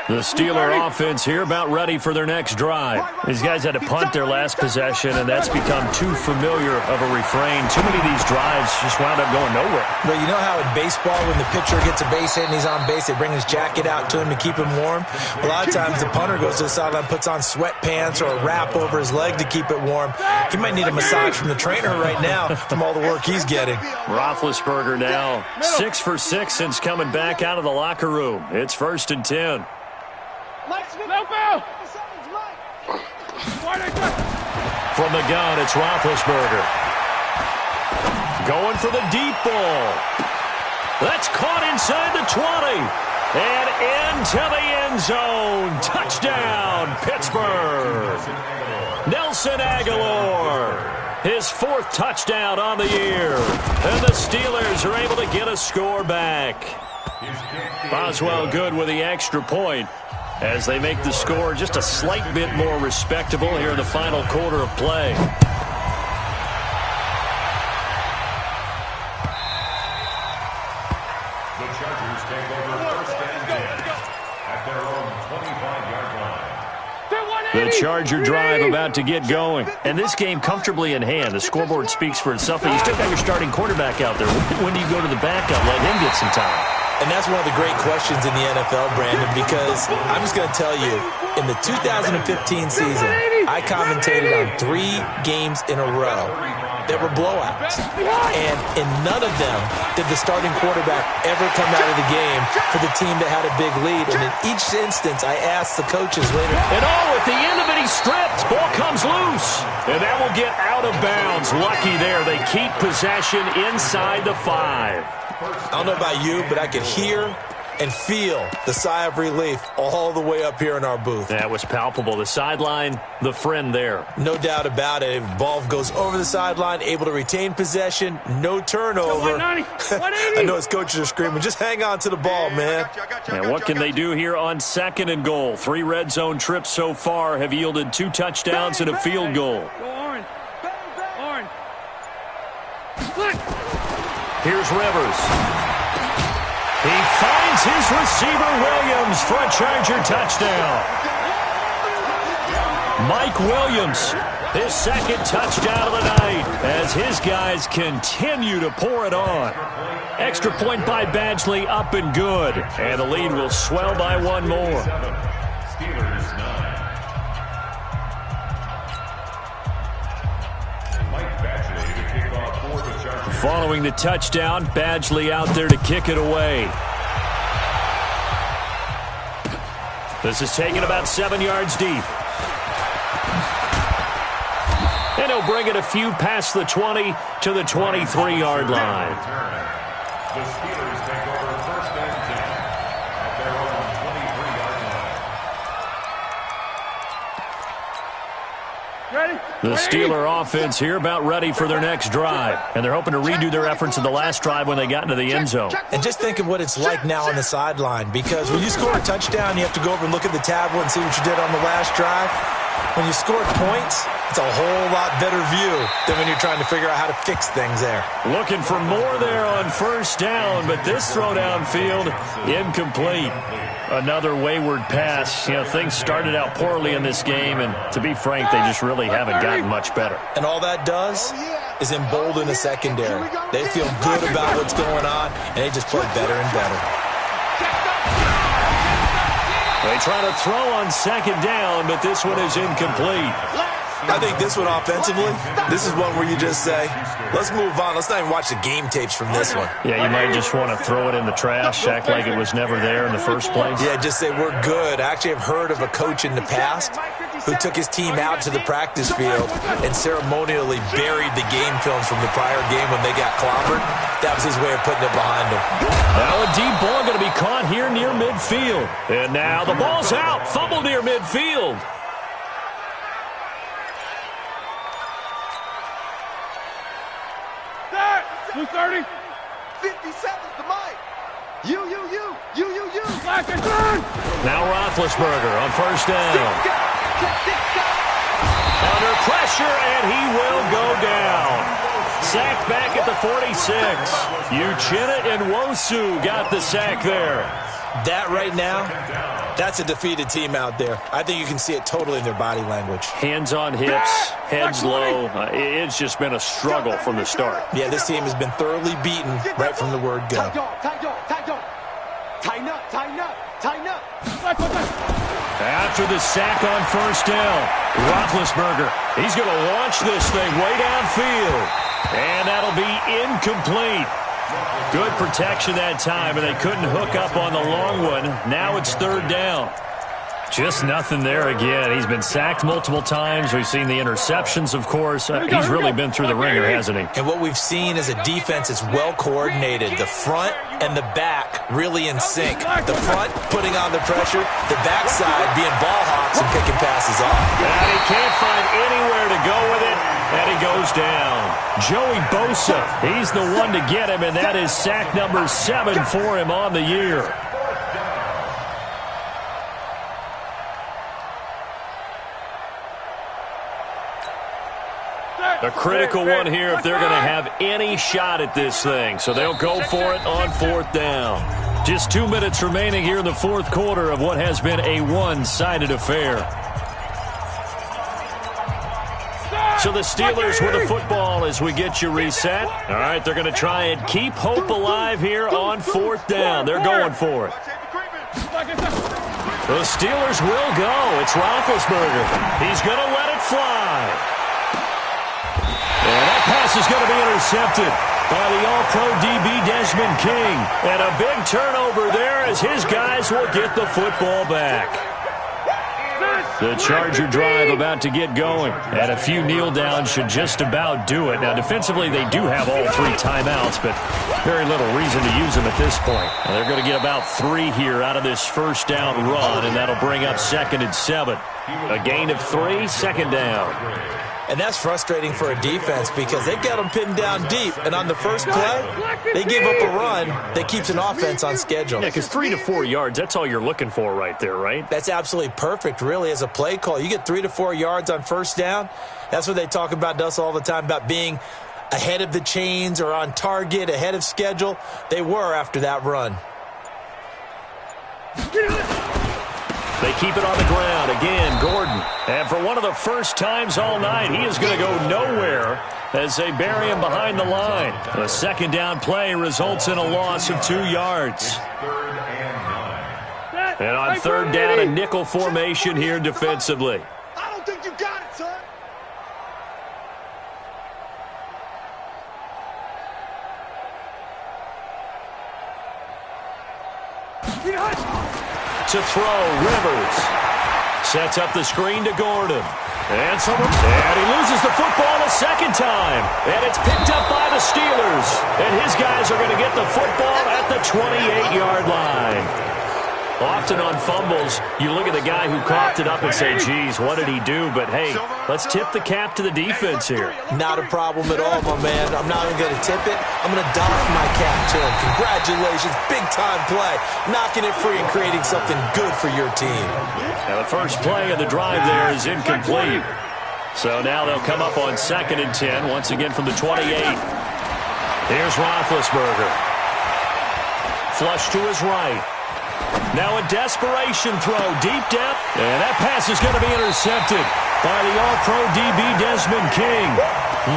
Speaker 2: The Steeler offense here about ready for their next drive. These guys had to punt their last possession, and that's become too familiar of a refrain. Too many of these drives just wound up going nowhere.
Speaker 3: But you know how in baseball, when the pitcher gets a base hit and he's on base, they bring his jacket out to him to keep him warm? A lot of times the punter goes to the sideline, puts on sweatpants or a wrap over his leg to keep it warm. He might need a massage from the trainer right now from all the work he's getting.
Speaker 2: Roethlisberger now 6 for 6 since coming back out of the locker room. It's 1st and 10. From the gun, it's Roethlisberger. Going for the deep ball. That's caught inside the 20. And into the end zone. Touchdown, Pittsburgh. Nelson Aguilar. His 4th touchdown on the year. And the Steelers are able to get a score back. Boswell good with the extra point as they make the score just a slight bit more respectable here in the final quarter of play.
Speaker 4: The Chargers take over first and 10 at their own 25-yard line.
Speaker 2: The Charger drive about to get going. And this game comfortably in hand. The scoreboard speaks for itself, but you still got your starting quarterback out there. When do you go to the backup, let him get some time?
Speaker 3: And that's one of the great questions in the NFL, Brandon, because I'm just going to tell you, in the 2015 season, I commentated on 3 games in a row that were blowouts. And in none of them did the starting quarterback ever come out of the game for the team that had a big lead. And in each instance, I asked the coaches later.
Speaker 2: And at the end of it, he's stripped. Ball comes loose. And that will get out of bounds. Lucky there. They keep possession inside the 5.
Speaker 3: I don't know about you, but I could hear and feel the sigh of relief all the way up here in our booth.
Speaker 2: That was palpable. The sideline, the friend there.
Speaker 3: No doubt about it. If ball goes over the sideline, able to retain possession, no turnover.
Speaker 1: 180.
Speaker 3: I know his coaches are screaming, just hang on to the ball, man.
Speaker 2: And what can they do here on 2nd and goal? 3 red zone trips so far have yielded 2 touchdowns and a field goal.
Speaker 1: Go Orange. Orange.
Speaker 2: Here's Rivers. He finds his receiver, Williams, for a Charger touchdown. Mike Williams, his 2nd touchdown of the night, as his guys continue to pour it on. Extra point by Badgley, up and good. And the lead will swell by 1 more.
Speaker 4: Steelers 9. Mike Badgley to kick off for the Chargers.
Speaker 2: Following the touchdown, Badgley out there to kick it away. This is taken about 7 yards deep. And he'll bring it a few past the 20 to the 23-yard line.
Speaker 4: The Steelers take over first and 10 at their own 23-yard line.
Speaker 1: Ready?
Speaker 2: The Steeler offense here about ready for their next drive. And they're hoping to redo their efforts in the last drive when they got into the end zone.
Speaker 3: And just think of what it's like now on the sideline, because when you score a touchdown, you have to go over and look at the tablet and see what you did on the last drive. When you score points, it's a whole lot better view than when you're trying to figure out how to fix things there.
Speaker 2: Looking for more there on first down, but this throw downfield, incomplete. Another wayward pass. You know, things started out poorly in this game, and to be frank, they just really haven't gotten much better.
Speaker 3: And all that does is embolden the secondary. They feel good about what's going on, and they just play better and better.
Speaker 2: They try to throw on 2nd down, but this one is incomplete.
Speaker 3: I think this one offensively, this is one where you just say, let's move on. Let's not even watch the game tapes from this one.
Speaker 2: Yeah, you might just want to throw it in the trash, act like it was never there in the first place.
Speaker 3: Yeah, just say we're good. I actually have heard of a coach in the past who took his team out to the practice field and ceremonially buried the game films from the prior game when they got clobbered. That was his way of putting it behind him.
Speaker 2: Now a deep ball going to be caught here near midfield. And now the ball's out. Fumble near midfield.
Speaker 1: 230.
Speaker 5: 50 seconds to Mike. You.
Speaker 2: Now Roethlisberger on first down. Under pressure, and he will go down. Sacked back at the 46. Uchenna and Nwosu got the sack there.
Speaker 3: That right now, that's a defeated team out there. I think you can see it totally in their body language.
Speaker 2: Hands on hips, heads low. It's just been a struggle from the start.
Speaker 3: Yeah, this team has been thoroughly beaten right from the word go.
Speaker 5: Tighten up.
Speaker 2: After the sack on first down, Roethlisberger, he's going to launch this thing way downfield. And that'll be incomplete. Good protection that time, and they couldn't hook up on the long one. Now it's 3rd down. Just nothing there again. He's been sacked multiple times. We've seen the interceptions, of course. He's really been through the ringer, hasn't he?
Speaker 3: And what we've seen is a defense that's well coordinated. The front and the back really in sync. The front putting on the pressure, the backside being ball hawks and picking passes off.
Speaker 2: And he can't find anywhere to go with it. And he goes down. Joey Bosa, he's the one to get him, and that is sack number 7 for him on the year. A critical one here if they're going to have any shot at this thing. So they'll go for it on 4th down. Just 2 minutes remaining here in the 4th quarter of what has been a one-sided affair. So the Steelers with the football as we get you reset. All right, they're going to try and keep hope alive here on 4th down. They're going for it. The Steelers will go. It's Roethlisberger. He's going to let it fly. And that pass is going to be intercepted by the All-Pro DB Desmond King. And a big turnover there as his guys will get the football back. The Charger drive about to get going. And a few kneel downs should just about do it. Now, defensively, they do have all 3 timeouts, but very little reason to use them at this point. And they're going to get about 3 here out of this first down run, and that'll bring up 2nd and 7. A gain of 3, 2nd down.
Speaker 3: And that's frustrating for a defense because they've got them pinned down deep. And on the first play, they give up a run that keeps an offense on schedule.
Speaker 2: Yeah, because 3 to 4 yards, that's all you're looking for right there, right?
Speaker 3: That's absolutely perfect, really, as a play call. You get 3 to 4 yards on first down. That's what they talk about to us all the time, about being ahead of the chains or on target, ahead of schedule. They were after that run.
Speaker 2: They keep it on the ground. Again, Gordon. And for one of the first times all night, he is going to go nowhere as they bury him behind the line. The 2nd down play results in a loss of 2 yards. And on 3rd down, a nickel formation here defensively.
Speaker 5: I don't think you got it, son.
Speaker 2: To throw, Rivers. Sets up the screen to Gordon. And he loses the football a 2nd time. And it's picked up by the Steelers. And his guys are going to get the football at the 28-yard line. Often on fumbles, you look at the guy who coughed it up and say, geez, what did he do? But, hey, let's tip the cap to the defense here.
Speaker 3: Not a problem at all, my man. I'm not even going to tip it. I'm going to doff my cap to him. Congratulations. Big-time play. Knocking it free and creating something good for your team.
Speaker 2: Now, the first play of the drive there is incomplete. So now they'll come up on 2nd and 10, once again from the 28. Here's Roethlisberger. Flush to his right. Now a desperation throw deep down. And that pass is going to be intercepted by the All-Pro DB Desmond King.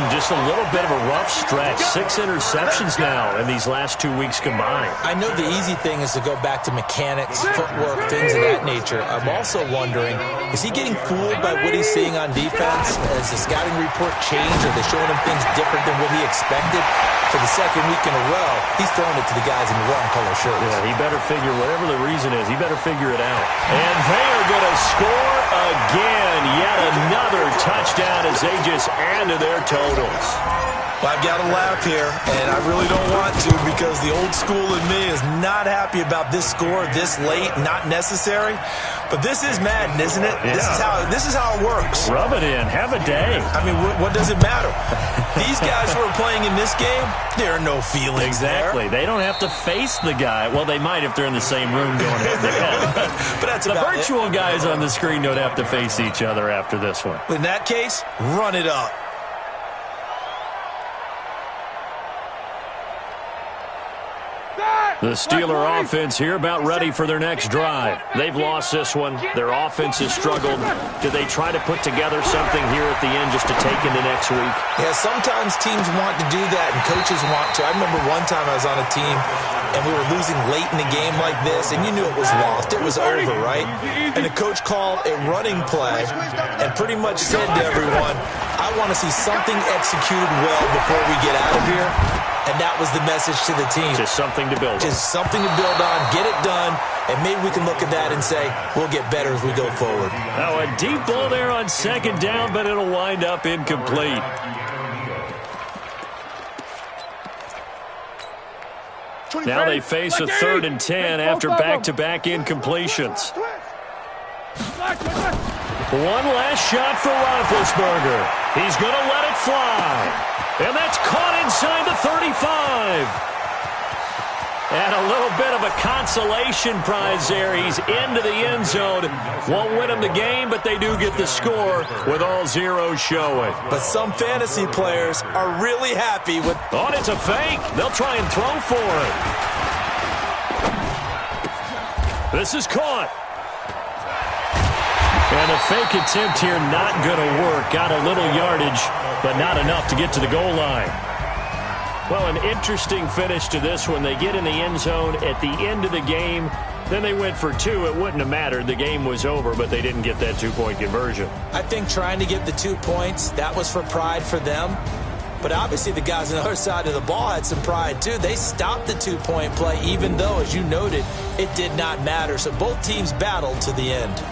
Speaker 2: Just a little bit of a rough stretch. 6 interceptions now in these last 2 weeks combined.
Speaker 3: I know the easy thing is to go back to mechanics, footwork, things of that nature. I'm also wondering, is he getting fooled by what he's seeing on defense? Has the scouting report changed? Are they showing him things different than what he expected? For the 2nd week in a row, he's throwing it to the guys in the wrong color shirts.
Speaker 2: Yeah, he better figure, whatever the reason is, he better figure it out. And they are going to score again. Yet another touchdown as they just add to their totals.
Speaker 3: Well, I've got to laugh here, and I really don't want to because the old school in me is not happy about this score this late, not necessary. But this is Madden, isn't it?
Speaker 2: Yeah.
Speaker 3: This is how it works.
Speaker 2: Rub it in. Have a day.
Speaker 3: I mean, what does it matter? These guys who are playing in this game, there are no feelings
Speaker 2: Exactly.
Speaker 3: there.
Speaker 2: They don't have to face the guy. Well, they might if they're in the same room going head to head.
Speaker 3: But that's
Speaker 2: the
Speaker 3: about
Speaker 2: virtual guys on the screen don't have to face each other after this one.
Speaker 3: In that case, run it up.
Speaker 2: The Steeler offense here about ready for their next drive. They've lost this one. Their offense has struggled. Do they try to put together something here at the end just to take into next week?
Speaker 3: Yeah, sometimes teams want to do that and coaches want to. I remember one time I was on a team and we were losing late in the game like this and you knew it was lost. It was over, right? And the coach called a running play and pretty much said to everyone, I want to see something executed well before we get out of here. And that was the message to the team.
Speaker 2: Just something to build on.
Speaker 3: Just something to build on, get it done, and maybe we can look at that and say, we'll get better as we go forward.
Speaker 2: Now a deep ball there on 2nd down, but it'll wind up incomplete. Now they face a 3rd and 10 after back-to-back incompletions. One last shot for Roethlisberger. He's going to let it fly. And that's caught inside the 35. And a little bit of a consolation prize there. He's into the end zone. Won't win them the game, but they do get the score with all zeros showing.
Speaker 3: But some fantasy players are really happy with...
Speaker 2: Oh, it's a fake. They'll try and throw for it. This is caught. And a fake attempt here not going to work. Got a little yardage, but not enough to get to the goal line. Well, an interesting finish to this one. They get in the end zone at the end of the game. Then they went for two. It wouldn't have mattered. The game was over, but they didn't get that two-point conversion.
Speaker 3: I think trying to get the 2 points, that was for pride for them. But obviously the guys on the other side of the ball had some pride too. They stopped the 2-point play, even though, as you noted, it did not matter. So both teams battled to the end.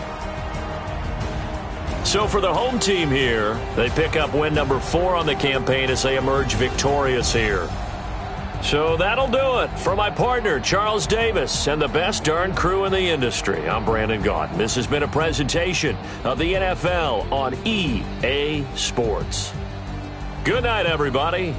Speaker 2: So for the home team here, they pick up win number 4 on the campaign as they emerge victorious here. So that'll do it for my partner, Charles Davis, and the best darn crew in the industry. I'm Brandon Gaudin. This has been a presentation of the NFL on EA Sports. Good night, everybody.